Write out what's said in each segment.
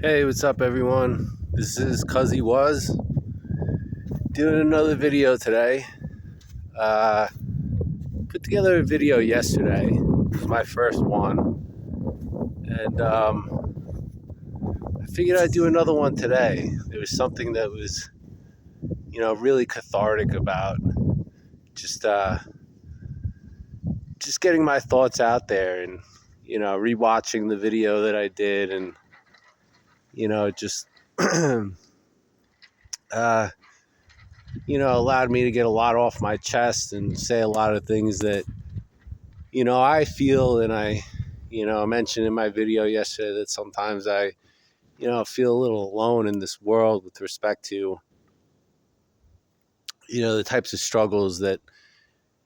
Hey, what's up, everyone? This is Cuzzy Was doing another video today. Uh, Put together a video yesterday. It was my first one, and I figured I'd do another one today. There was something that was, really cathartic about just just getting my thoughts out there, and rewatching the video that I did, and just uh, allowed me to get a lot off my chest and say a lot of things that, I feel, and I mentioned in my video yesterday that sometimes I, feel a little alone in this world with respect to, the types of struggles that,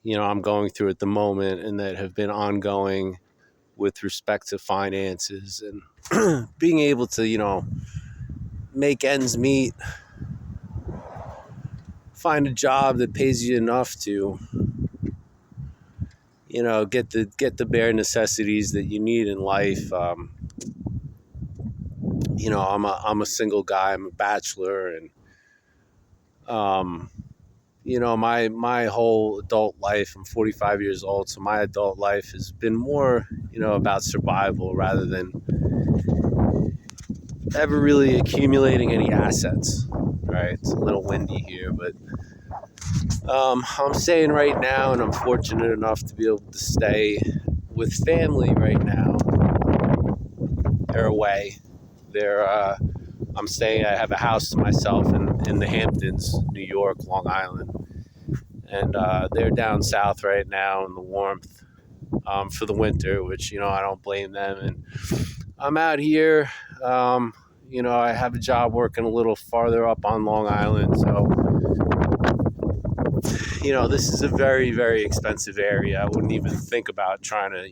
I'm going through at the moment and that have been ongoing with respect to finances and being able to, make ends meet, find a job that pays you enough to, get the bare necessities that you need in life. I'm a single guy. I'm a bachelor, and my whole adult life. I'm 45 years old, so my adult life has been more, about survival rather than ever really accumulating any assets. Right? It's a little windy here, but I'm staying right now, and I'm fortunate enough to be able to stay with family right now. They're away. I'm staying. I have a house to myself in the Hamptons, New York, Long Island, and they're down south right now in the warmth for the winter, which I don't blame them. And I'm out here. I have a job working a little farther up on Long Island, so this is a very, very expensive area. I wouldn't even think about trying to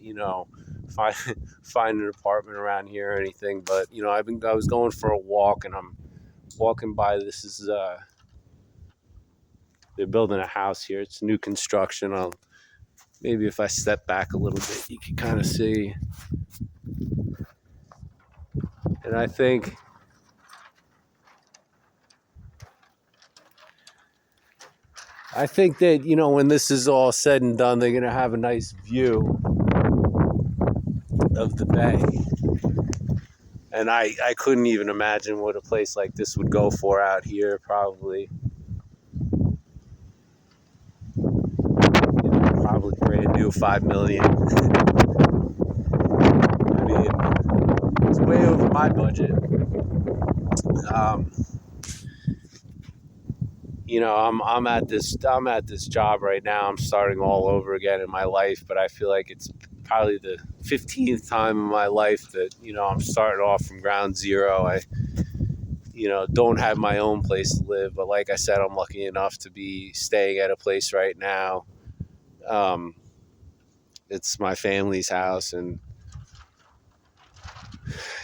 find find an apartment around here or anything. But I was going for a walk, and I'm walking by. They're building a house here. It's new construction. Maybe if I step back a little bit, you can kind of see. And I think that when this is all said and done, they're gonna have a nice view of the bay. And I couldn't even imagine what a place like this would go for out here. Probably probably brand new, 5 million. I mean, it's way over my budget. Um, I'm at this job right now. I'm starting all over again in my life, but I feel like it's probably the 15th time in my life that I'm starting off from ground zero. I don't have my own place to live, but like I said, I'm lucky enough to be staying at a place right now. It's my family's house, and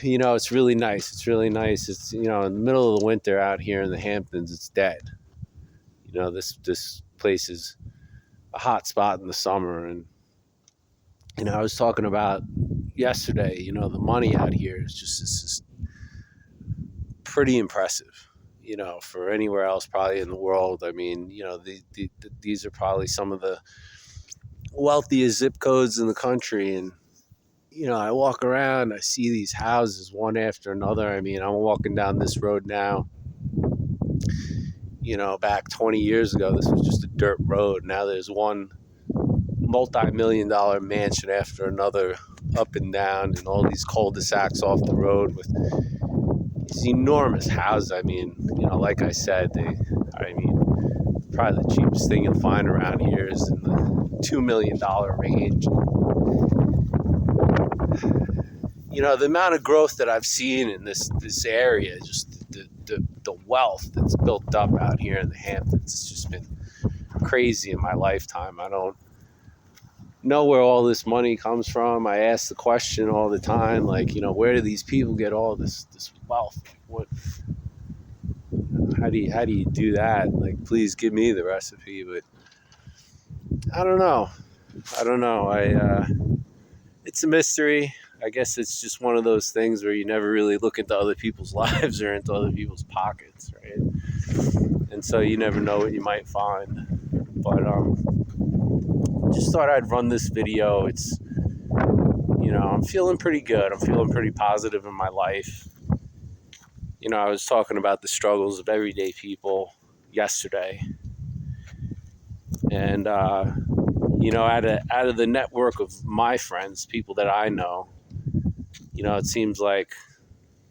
it's really nice. It's really nice. It's in the middle of the winter out here in the Hamptons. It's dead. This place is a hot spot in the summer, and I was talking about yesterday. The money out here is just pretty impressive. For anywhere else probably in the world. I mean, these are probably some of the wealthiest zip codes in the country, and I walk around, I see these houses one after another. I mean, I'm walking down this road now. Back 20 years ago, this was just a dirt road. Now there's one multi-million-dollar mansion after another up and down, and all these cul-de-sacs off the road with these enormous houses. I mean, like I said, probably the cheapest thing you'll find around here is in the $2 million range. The amount of growth that I've seen in this area, just the wealth that's built up out here in the Hamptons, it's just been crazy in my lifetime. I don't know where all this money comes from. I ask the question all the time, like, where do these people get all this wealth? How do you do that? Like, please give me the recipe. But I don't know. It's a mystery. I guess it's just one of those things where you never really look into other people's lives or into other people's pockets, right? And so you never know what you might find. But just thought I'd run this video. It's, I'm feeling pretty good. I'm feeling pretty positive in my life. I was talking about the struggles of everyday people yesterday. And, out of the network of my friends, people that I know, it seems like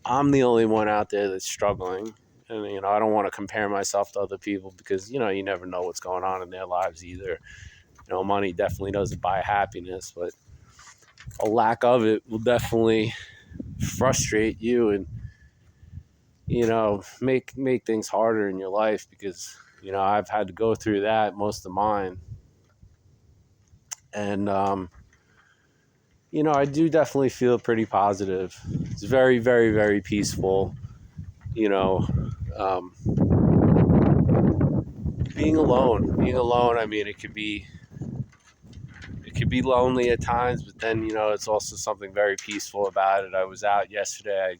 I'm the only one out there that's struggling. And, I don't want to compare myself to other people because, you never know what's going on in their lives either. Money definitely doesn't buy happiness, but a lack of it will definitely frustrate you and, make things harder in your life because, I've had to go through that most of mine. And, I do definitely feel pretty positive. It's very, very, very peaceful. Um, being alone. I mean, it could be lonely at times, but then, it's also something very peaceful about it. I was out yesterday. I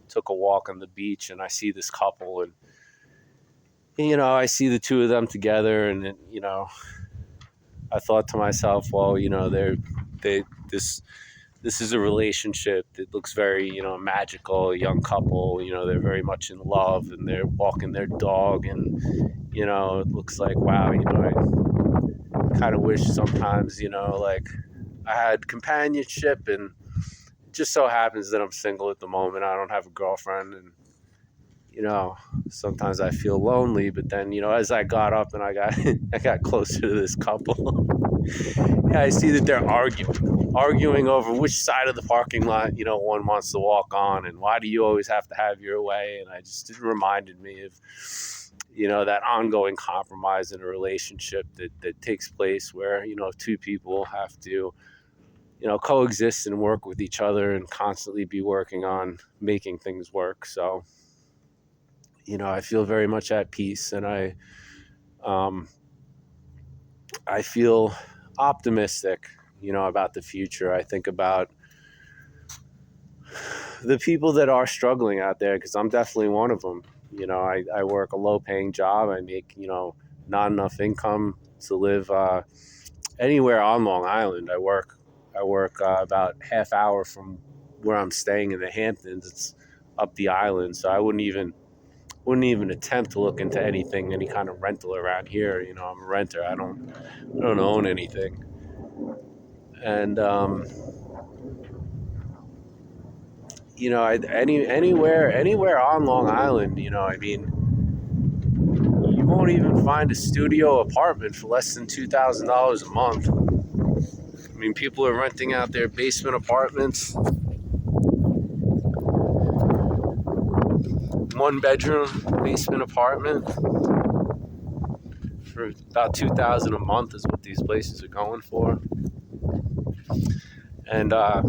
took a walk on the beach and I see this couple and, I see the two of them together and, I thought to myself, well, this is a relationship that looks very, magical, a young couple, they're very much in love and they're walking their dog and, it looks like, wow, I kind of wish sometimes, like I had companionship and it just so happens that I'm single at the moment. I don't have a girlfriend and, sometimes I feel lonely, but then, as I got up and I got closer to this couple, yeah, I see that they're arguing over which side of the parking lot, one wants to walk on and why do you always have to have your way? And it reminded me of, that ongoing compromise in a relationship that takes place where, two people have to, coexist and work with each other and constantly be working on making things work. So, I feel very much at peace and I feel optimistic, about the future. I think about the people that are struggling out there because I'm definitely one of them. I work a low paying job. I make, not enough income to live anywhere on Long Island. I work about half hour from where I'm staying in the Hamptons. It's up the island. So I wouldn't even attempt to look into any kind of rental around here. I'm a renter. I don't own anything. And, anywhere on Long Island, I mean, you won't even find a studio apartment for less than $2,000 a month. I mean, people are renting out their basement apartments, 1-bedroom basement apartment for about $2,000 a month is what these places are going for. And I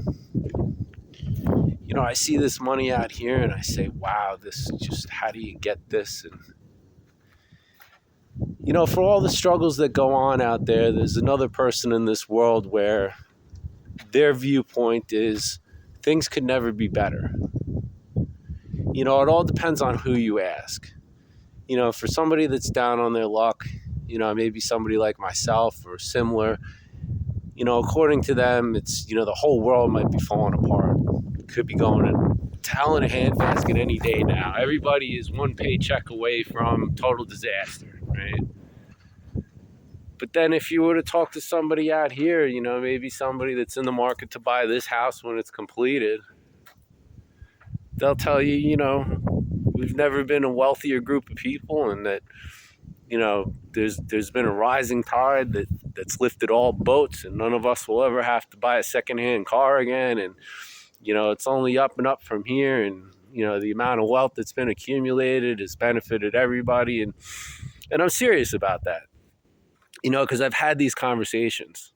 see this money out here and I say, wow, how do you get this? And, for all the struggles that go on out there, there's another person in this world where their viewpoint is things could never be better. It all depends on who you ask. For somebody that's down on their luck, maybe somebody like myself or similar, according to them, it's, the whole world might be falling apart. It could be going to hell in a handbasket any day now. Everybody is one paycheck away from total disaster, right? But then if you were to talk to somebody out here, maybe somebody that's in the market to buy this house when it's completed, they'll tell you, we've never been a wealthier group of people and that, there's been a rising tide that's lifted all boats and none of us will ever have to buy a secondhand car again. And, it's only up and up from here. And, the amount of wealth that's been accumulated has benefited everybody. And I'm serious about that, because I've had these conversations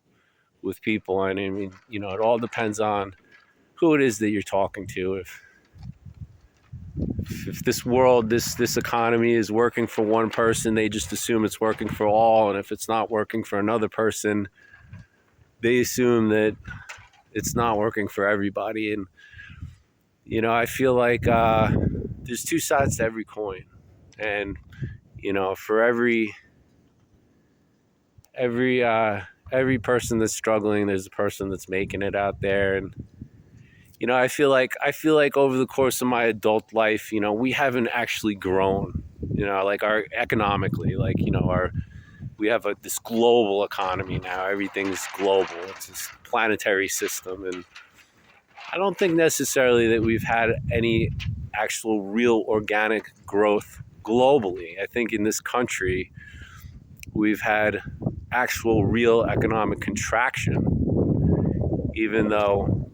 with people. And I mean, it all depends on who it is that you're talking to. If this world, this economy is working for one person, they just assume it's working for all. And if it's not working for another person, they assume that, it's not working for everybody. And I feel like there's two sides to every coin, and for every person that's struggling, there's a person that's making it out there. And I feel like over the course of my adult life, we haven't actually grown. Like our economically, like our we have this global economy now. Everything's global. It's this planetary system, and I don't think necessarily that we've had any actual real organic growth globally. I think in this country we've had actual real economic contraction, even though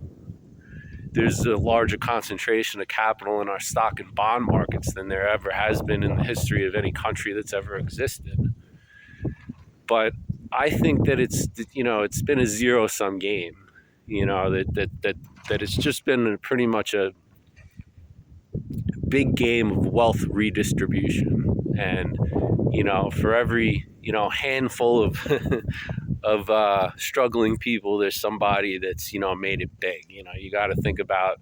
there's a larger concentration of capital in our stock and bond markets than there ever has been in the history of any country that's ever existed. But I think that it's been a zero sum game. That it's just been pretty much a big game of wealth redistribution. And for every handful of of struggling people, there's somebody that's made it big. You got to think about,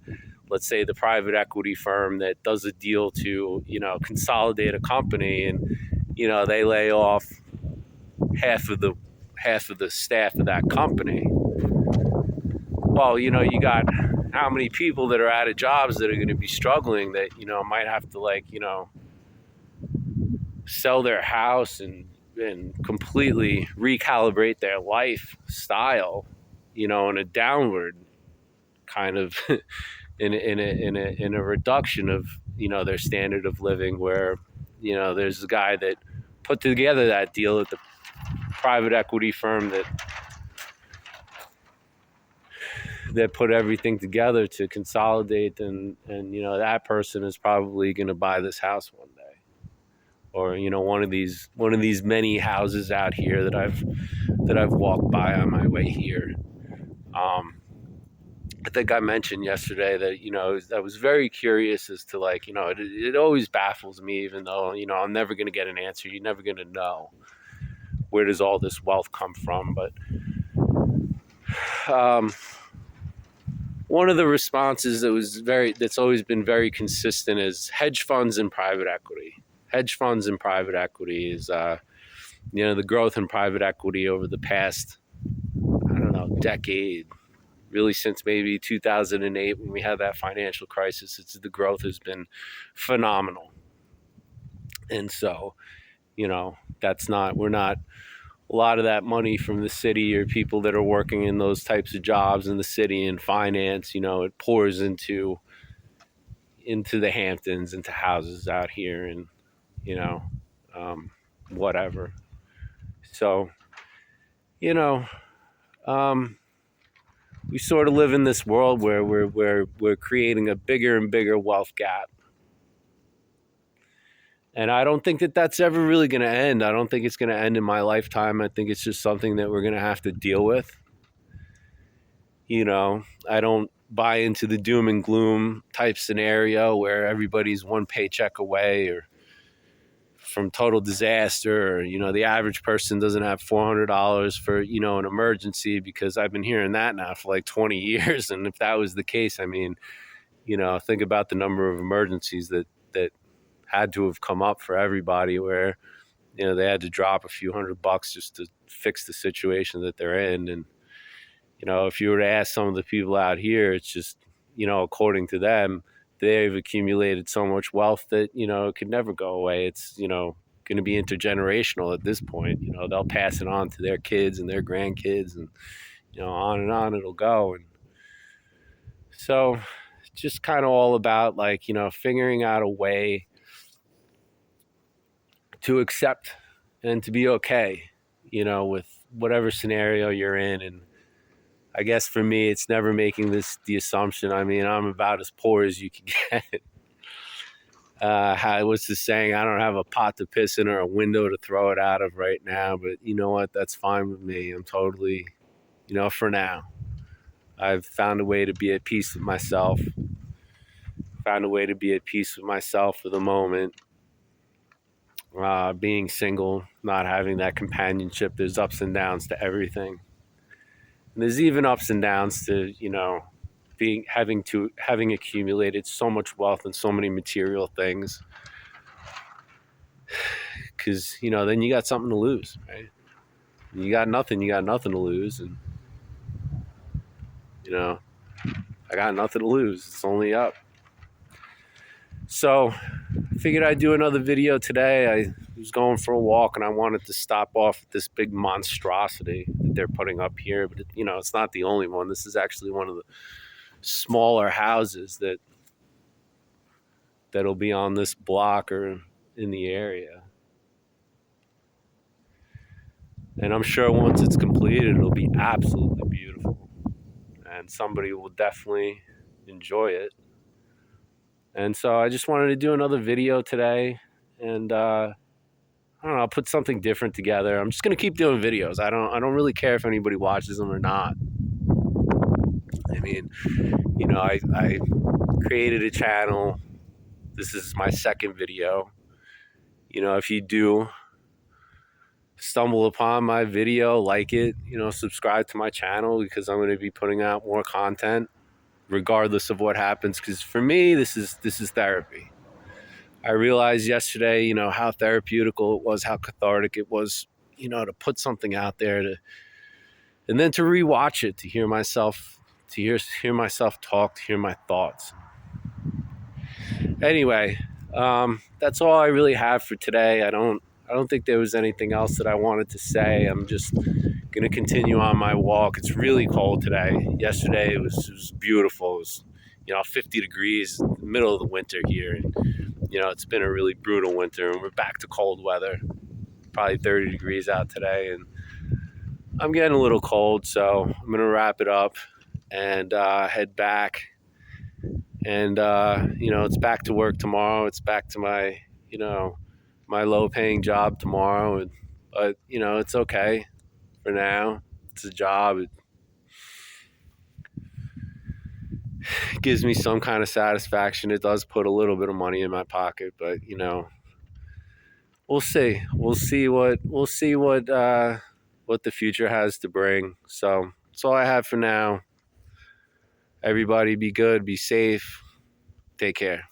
let's say, the private equity firm that does a deal to consolidate a company, and they lay off half of the staff of that company. Well, you got how many people that are out of jobs that are going to be struggling, that might have to sell their house and completely recalibrate their lifestyle, in a downward kind of in a reduction of their standard of living, where there's a guy that put together that deal at the private equity firm that put everything together to consolidate, and that person is probably going to buy this house one day, or one of these many houses out here that I've walked by on my way here. I think I mentioned yesterday that I was very curious as to it always baffles me, even though I'm never going to get an answer. You're never going to know where does all this wealth come from. But one of the responses that's always been very consistent is hedge funds and private equity. Hedge funds and private equity is the growth in private equity over the past, I don't know, decade, really since maybe 2008 when we had that financial crisis. The growth has been phenomenal. And so, we're not, a lot of that money from the city or people that are working in those types of jobs in the city in finance, it pours into the Hamptons, into houses out here, and whatever. So, we sort of live in this world where we're creating a bigger and bigger wealth gap. And I don't think that that's ever really going to end. I don't think it's going to end in my lifetime. I think it's just something that we're going to have to deal with. I don't buy into the doom and gloom type scenario where everybody's one paycheck away or from total disaster, or the average person doesn't have $400 for an emergency, because I've been hearing that now for like 20 years. And if that was the case, I mean, think about the number of emergencies that had to have come up for everybody, where they had to drop a few $100 just to fix the situation that they're in. And if you were to ask some of the people out here, it's just according to them, they've accumulated so much wealth that it could never go away. It's going to be intergenerational at this point. They'll pass it on to their kids and their grandkids, and on and on it'll go. And so it's just kind of all about figuring out a way to accept and to be okay, with whatever scenario you're in. And I guess for me, it's never making the assumption. I mean, I'm about as poor as you can get. What's the saying? I don't have a pot to piss in or a window to throw it out of right now, but you know what? That's fine with me. I'm totally, for now. I've found a way to be at peace with myself. Found a way to be at peace with myself for the moment. Being single, not having that companionship, there's ups and downs to everything. And there's even ups and downs to, having accumulated so much wealth and so many material things, because then you got something to lose, right? You got nothing to lose. And I got nothing to lose, it's only up. So I figured I'd do another video today. I was going for a walk and I wanted to stop off at this big monstrosity that they're putting up here, but it's not the only one. This is actually one of the smaller houses that'll be on this block or in the area. And I'm sure once it's completed, it'll be absolutely beautiful. And somebody will definitely enjoy it. And so I just wanted to do another video today. And I don't know, I'll put something different together. I'm just going to keep doing videos. I don't really care if anybody watches them or not. I mean, I created a channel. This is my second video. If you do stumble upon my video, like it, subscribe to my channel, because I'm going to be putting out more content regardless of what happens, because for me this is therapy. I realized yesterday, how therapeutical it was, how cathartic it was, to put something out there, and then to rewatch it, to hear myself talk, to hear my thoughts. Anyway, that's all I really have for today. I don't think there was anything else that I wanted to say. I'm just going to continue on my walk. It's really cold today. Yesterday it was beautiful. It was 50 degrees, middle of the winter here, and it's been a really brutal winter, and we're back to cold weather. Probably 30 degrees out today, and I'm getting a little cold, so I'm going to wrap it up and head back. And it's back to work tomorrow. It's back to my my low-paying job tomorrow, but it's okay for now. It's a job. It gives me some kind of satisfaction. It does put a little bit of money in my pocket, but we'll see. We'll see what the future has to bring. So that's all I have for now. Everybody be good, be safe, take care.